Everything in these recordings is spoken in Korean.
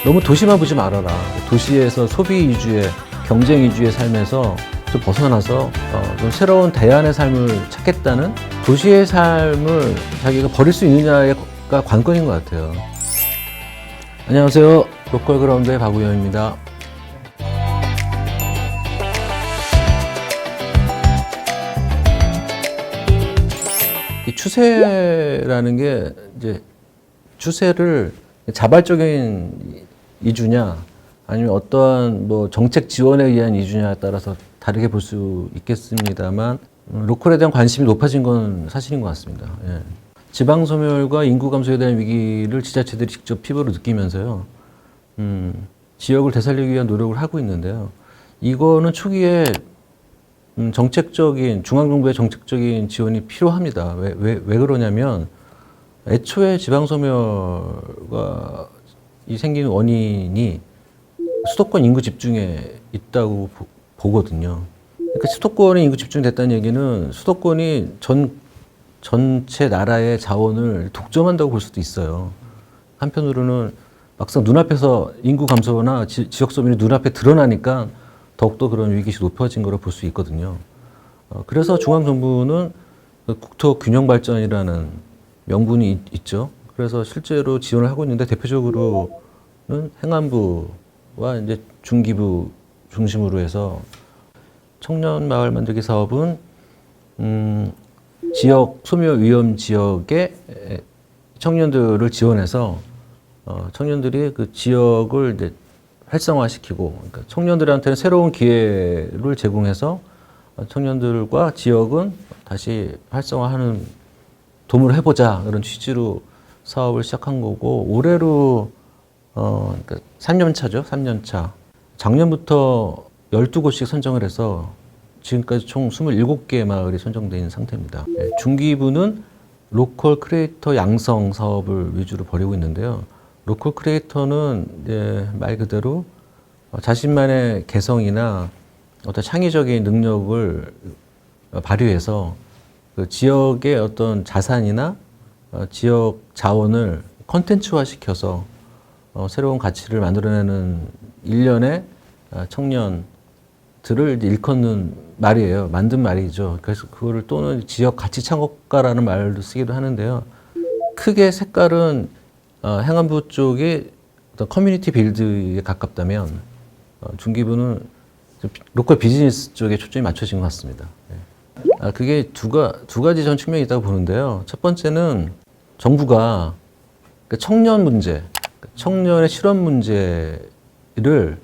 너무 도시만 보지 말아라. 도시에서 소비 위주의 경쟁 위주의 삶에서 좀 벗어나서 좀 새로운 대안의 삶을 찾겠다는 도시의 삶을 자기가 버릴 수 있느냐가 관건인 것 같아요. 안녕하세요. 로컬 그라운드의 박우영입니다. 이 추세라는 게 이제 추세를 자발적인 이주냐 아니면 어떠한 뭐 정책 지원에 의한 이주냐에 따라서 다르게 볼 수 있겠습니다만 로컬에 대한 관심이 높아진 건 사실인 것 같습니다. 예. 지방 소멸과 인구 감소에 대한 위기를 지자체들이 직접 피부로 느끼면서요. 지역을 되살리기 위한 노력을 하고 있는데요. 이거는 초기에 정책적인 중앙정부의 정책적인 지원이 필요합니다. 왜 그러냐면 애초에 지방 소멸과 이 생기는 원인이 수도권 인구 집중에 있다고 보거든요. 그러니까 수도권에 인구 집중됐다는 얘기는 수도권이 전체 나라의 자원을 독점한다고 볼 수도 있어요. 한편으로는 막상 눈앞에서 인구 감소나 지역 소멸이 눈앞에 드러나니까 더욱더 그런 위기시 높아진 거로 볼 수 있거든요. 그래서 중앙정부는 국토 균형 발전이라는 명분이 있죠. 그래서 실제로 지원을 하고 있는데 대표적으로는 행안부와 이제 중기부 중심으로 해서 청년 마을 만들기 사업은 지역 소멸 위험 지역의 청년들을 지원해서 청년들이 그 지역을 이제 활성화시키고, 그러니까 청년들한테는 새로운 기회를 제공해서 청년들과 지역은 다시 활성화하는 도모를 해보자 그런 취지로 사업을 시작한 거고, 올해로 그러니까 3년 차죠. 3년 차. 작년부터 12곳씩 선정을 해서 지금까지 총 27개 마을이 선정되어 있는 상태입니다. 중기부는 로컬 크리에이터 양성 사업을 위주로 벌이고 있는데요. 로컬 크리에이터는 이제 말 그대로 자신만의 개성이나 어떤 창의적인 능력을 발휘해서 그 지역의 어떤 자산이나 지역 자원을 콘텐츠화 시켜서 새로운 가치를 만들어내는 일련의 청년들을 일컫는 말이에요. 만든 말이죠. 그래서 그거를 또는 지역 가치 창업가라는 말도 쓰기도 하는데요. 크게 색깔은 행안부 쪽이 어떤 커뮤니티 빌드에 가깝다면 중기부는 로컬 비즈니스 쪽에 초점이 맞춰진 것 같습니다. 그게 두 가지 전 측면이 있다고 보는데요. 첫 번째는 정부가 청년 문제, 청년의 실업 문제를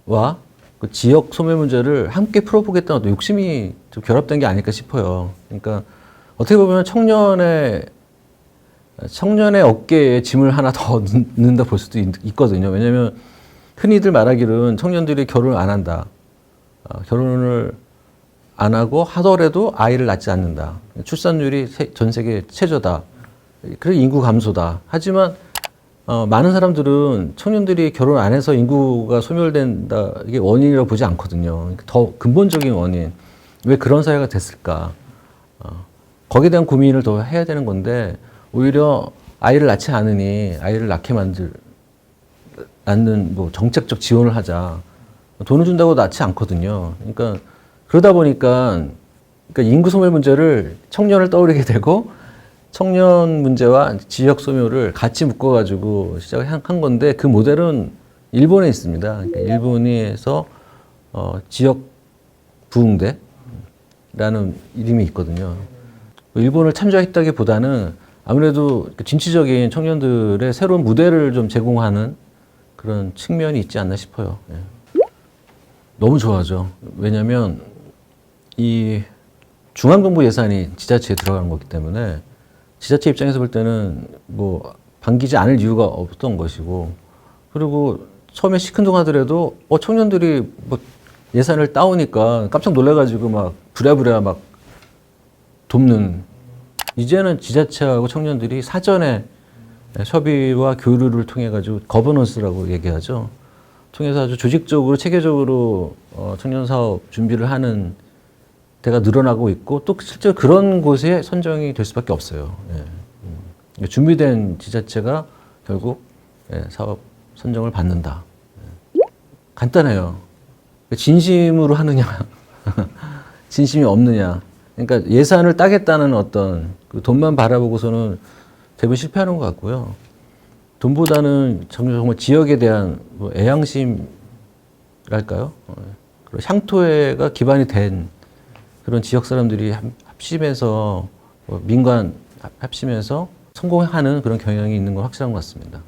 와 그 지역 소멸 문제를 함께 풀어보겠다는 어떤 욕심이 좀 결합된 게 아닐까 싶어요. 그러니까 어떻게 보면 청년의 어깨에 짐을 하나 더 넣는다 볼 수도 있거든요. 왜냐하면 흔히들 말하기로는 청년들이 결혼을 안 한다. 결혼을 안 하고 하더라도 아이를 낳지 않는다. 출산율이 전 세계 최저다. 그리고 인구 감소다. 하지만 많은 사람들은 청년들이 결혼 안 해서 인구가 소멸된다 이게 원인이라고 보지 않거든요. 더 근본적인 원인. 왜 그런 사회가 됐을까? 거기에 대한 고민을 더 해야 되는 건데 오히려 아이를 낳지 않으니 아이를 낳는 뭐 정책적 지원을 하자. 돈을 준다고 낳지 않거든요. 그러니까 그러다 보니까 인구 소멸 문제를 청년을 떠올리게 되고 청년 문제와 지역 소멸을 같이 묶어가지고 시작한 건데 그 모델은 일본에 있습니다. 그러니까 일본에서 지역 부흥대라는 이름이 있거든요. 일본을 참조했다기보다는 아무래도 진취적인 청년들의 새로운 무대를 좀 제공하는 그런 측면이 있지 않나 싶어요. 너무 좋아하죠. 왜냐하면 이 중앙정부 예산이 지자체에 들어가는 거기 때문에 지자체 입장에서 볼 때는 뭐 반기지 않을 이유가 없던 것이고, 그리고 처음에 시큰둥하더라도 청년들이 뭐 예산을 따오니까 깜짝 놀라가지고 막 부랴부랴 막 돕는, 이제는 지자체하고 청년들이 사전에 협의와 교류를 통해 가지고 거버넌스라고 얘기하죠. 통해서 아주 조직적으로 체계적으로 청년 사업 준비를 하는 데가 늘어나고 있고, 또 실제로 그런 곳에 선정이 될 수밖에 없어요. 준비된 지자체가 결국 사업 선정을 받는다. 간단해요. 진심으로 하느냐, 진심이 없느냐. 그러니까 예산을 따겠다는 어떤 그 돈만 바라보고서는 대부분 실패하는 것 같고요. 돈보다는 정말 지역에 대한 뭐 애양심랄까요? 그리고 향토가 기반이 된 그런 지역 사람들이 합심해서 민관 합심해서 성공하는 그런 경향이 있는 건 확실한 것 같습니다.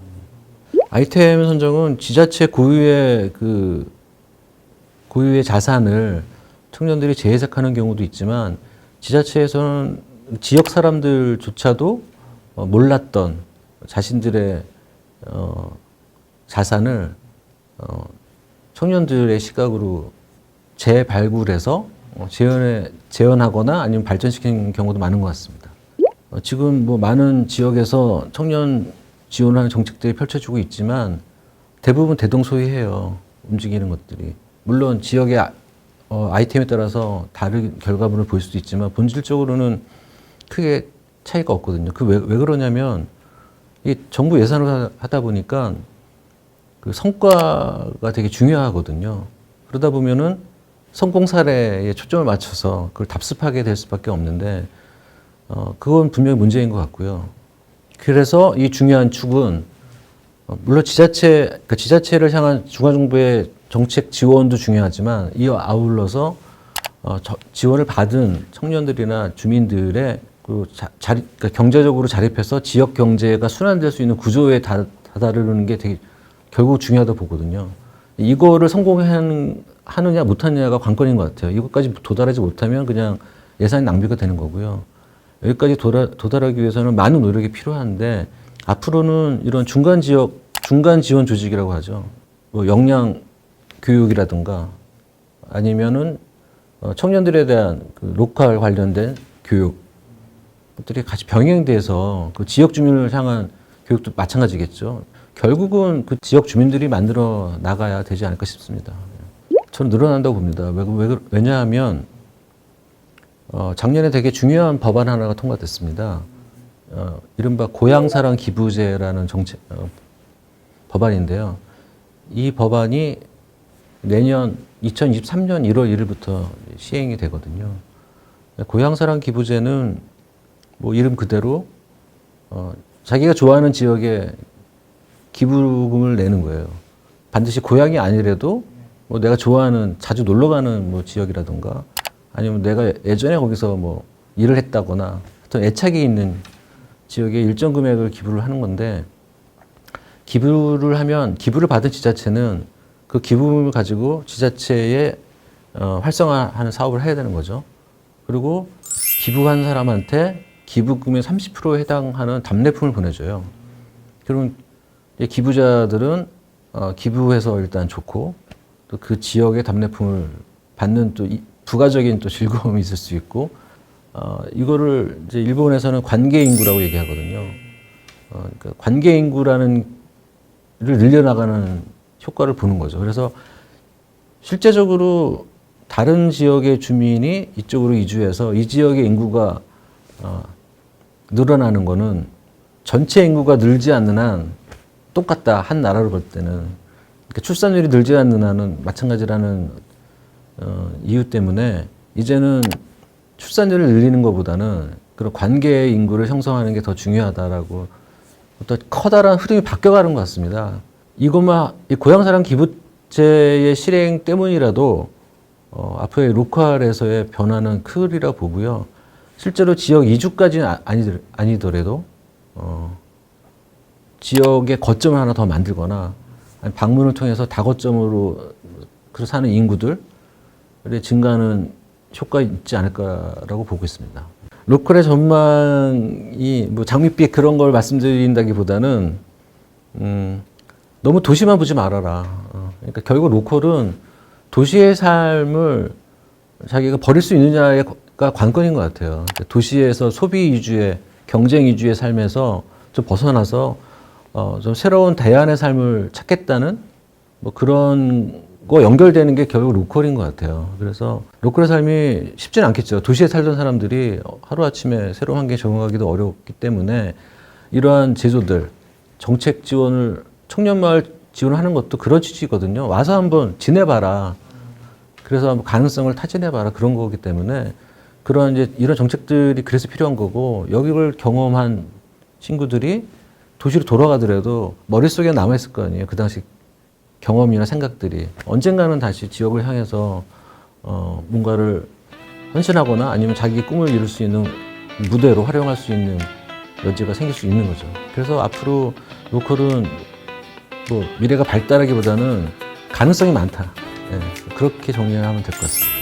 아이템 선정은 지자체 고유의 자산을 청년들이 재해석하는 경우도 있지만 지자체에서는 지역 사람들조차도 몰랐던 자신들의 자산을 청년들의 시각으로 재발굴해서 재현하거나 아니면 발전시키는 경우도 많은 것 같습니다. 지금 뭐 많은 지역에서 청년 지원하는 정책들이 펼쳐지고 있지만 대부분 대동소이해요. 움직이는 것들이. 물론 지역의 아이템에 따라서 다른 결과물을 볼 수도 있지만 본질적으로는 크게 차이가 없거든요. 왜 그러냐면 이 정부 예산을 하다 보니까 그 성과가 되게 중요하거든요. 그러다 보면은 성공 사례에 초점을 맞춰서 그걸 답습하게 될 수밖에 없는데 그건 분명히 문제인 것 같고요. 그래서 이 중요한 축은 물론 지자체를 향한 중앙정부의 정책 지원도 중요하지만 이와 아울러서 지원을 받은 청년들이나 주민들의 그러니까 경제적으로 자립해서 지역 경제가 순환될 수 있는 구조에 다다르는 게 되게 결국 중요하다고 보거든요. 이거를 성공하느냐 못하느냐가 관건인 것 같아요. 이것까지 도달하지 못하면 그냥 예산이 낭비가 되는 거고요. 여기까지 도달하기 위해서는 많은 노력이 필요한데 앞으로는 이런 중간 지원 조직이라고 하죠. 뭐 역량 교육이라든가 아니면은 청년들에 대한 그 로컬 관련된 교육들이 같이 병행돼서 그 지역 주민을 향한 교육도 마찬가지겠죠. 결국은 그 지역 주민들이 만들어 나가야 되지 않을까 싶습니다. 저는 늘어난다고 봅니다. 왜냐하면 작년에 되게 중요한 법안 하나가 통과됐습니다. 이른바 고향사랑 기부제라는 법안인데요. 이 법안이 내년 2023년 1월 1일부터 시행이 되거든요. 고향사랑 기부제는 뭐 이름 그대로 자기가 좋아하는 지역에 기부금을 내는 거예요. 반드시 고향이 아니라도 뭐 내가 좋아하는 자주 놀러 가는 뭐 지역이라든가 아니면 내가 예전에 거기서 뭐 일을 했다거나 어떤 애착이 있는 지역에 일정 금액을 기부를 하는 건데 기부를 받은 지자체는 그 기부금을 가지고 지자체에 활성화하는 사업을 해야 되는 거죠. 그리고 기부한 사람한테 기부금의 30%에 해당하는 답례품을 보내줘요. 그러면 기부자들은 기부해서 일단 좋고 또 그 지역의 답례품을 받는 또 부가적인 또 즐거움이 있을 수 있고 이거를 이제 일본에서는 관계 인구라고 얘기하거든요. 그러니까 관계 인구를 늘려나가는 효과를 보는 거죠. 그래서 실제적으로 다른 지역의 주민이 이쪽으로 이주해서 이 지역의 인구가 늘어나는 거는 전체 인구가 늘지 않는 한 똑같다. 한 나라로 볼 때는. 그러니까 출산율이 늘지 않는 한은 마찬가지라는 이유 때문에 이제는 출산율을 늘리는 것보다는 그런 관계의 인구를 형성하는 게 더 중요하다라고 어떤 커다란 흐름이 바뀌어가는 것 같습니다. 이 고향사랑 기부제의 실행 때문이라도 앞으로의 로컬에서의 변화는 크리라 보고요. 실제로 지역 이주까지는 아니더라도 지역의 거점을 하나 더 만들거나 방문을 통해서 다거점으로 사는 인구들의 증가는 효과 있지 않을까라고 보고 있습니다. 로컬의 전망이 뭐 장밋빛 그런 걸 말씀드린다기보다는 너무 도시만 보지 말아라. 그러니까 결국 로컬은 도시의 삶을 자기가 버릴 수 있느냐가 관건인 것 같아요. 도시에서 소비 위주의 경쟁 위주의 삶에서 좀 벗어나서 좀 새로운 대안의 삶을 찾겠다는 뭐 그런 거 연결되는 게 결국 로컬인 것 같아요. 그래서 로컬의 삶이 쉽지는 않겠죠. 도시에 살던 사람들이 하루아침에 새로운 환경에 적응하기도 어렵기 때문에 이러한 제도들, 정책 지원을 청년마을 지원하는 것도 그런 취지거든요. 와서 한번 지내봐라. 그래서 한번 가능성을 타진해봐라. 그런 거기 때문에 그런 이제 이런 정책들이 그래서 필요한 거고 여기를 경험한 친구들이 도시로 돌아가더라도 머릿속에 남아있을 거 아니에요. 그 당시 경험이나 생각들이. 언젠가는 다시 지역을 향해서 뭔가를 헌신하거나 아니면 자기 꿈을 이룰 수 있는 무대로 활용할 수 있는 여지가 생길 수 있는 거죠. 그래서 앞으로 로컬은 뭐 미래가 밝다라기보다는 가능성이 많다. 예, 그렇게 정리하면 될 것 같습니다.